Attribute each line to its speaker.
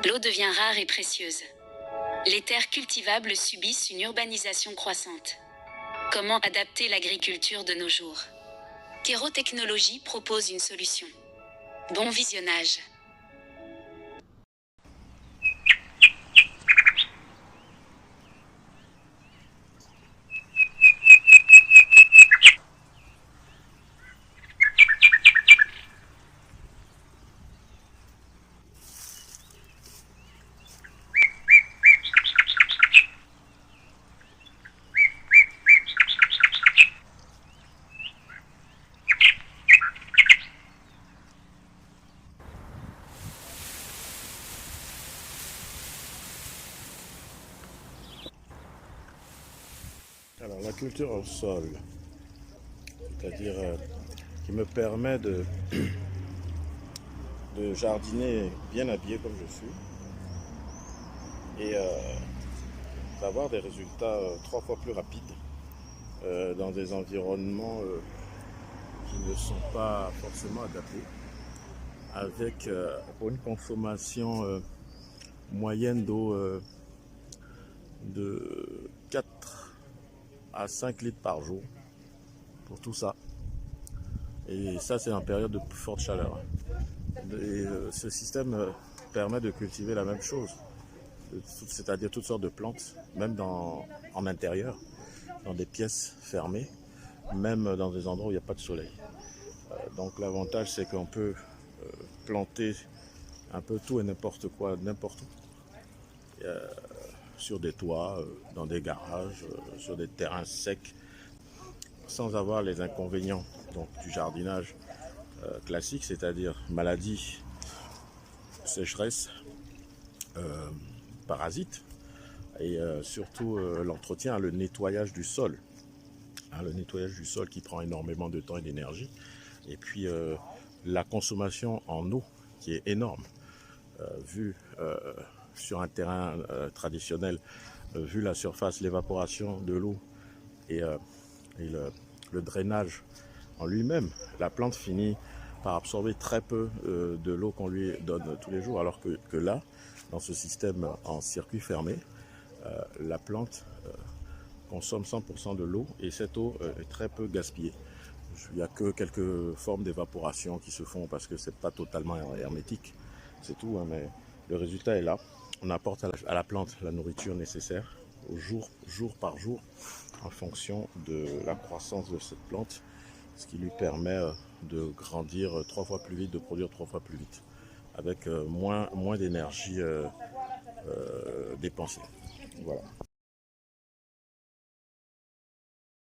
Speaker 1: L'eau devient rare et précieuse. Les terres cultivables subissent une urbanisation croissante. Comment adapter l'agriculture de nos jours? Terreau Technologies propose une solution. Bon visionnage.
Speaker 2: Alors la culture au sol, c'est-à-dire qui me permet de jardiner bien habillé comme je suis et d'avoir des résultats 3 fois plus rapides dans des environnements qui ne sont pas forcément adaptés, avec pour une consommation moyenne d'eau de 4 à 5 litres par jour pour tout ça. Et ça, c'est en période de plus forte chaleur. Et ce système permet de cultiver la même chose, c'est-à-dire toutes sortes de plantes, même en intérieur, dans des pièces fermées, même dans des endroits où il n'y a pas de soleil. Donc l'avantage, c'est qu'on peut planter un peu tout et n'importe quoi, n'importe où. Sur des toits, dans des garages, sur des terrains secs, sans avoir les inconvénients donc, du jardinage classique, c'est-à-dire maladies, sécheresse, parasites, et surtout l'entretien, le nettoyage du sol. Le nettoyage du sol qui prend énormément de temps et d'énergie. Et puis la consommation en eau qui est énorme, vu sur un terrain traditionnel, vu la surface, l'évaporation de l'eau et le drainage en lui-même, la plante finit par absorber très peu de l'eau qu'on lui donne tous les jours, alors que là, dans ce système en circuit fermé, la plante consomme 100% de l'eau et cette eau est très peu gaspillée. Il n'y a que quelques formes d'évaporation qui se font parce que c'est pas totalement hermétique, c'est tout, hein, mais le résultat est là. On apporte à la plante la nourriture nécessaire jour par jour en fonction de la croissance de cette plante, ce qui lui permet de grandir 3 fois plus vite, de produire 3 fois plus vite, avec moins d'énergie dépensée. Voilà.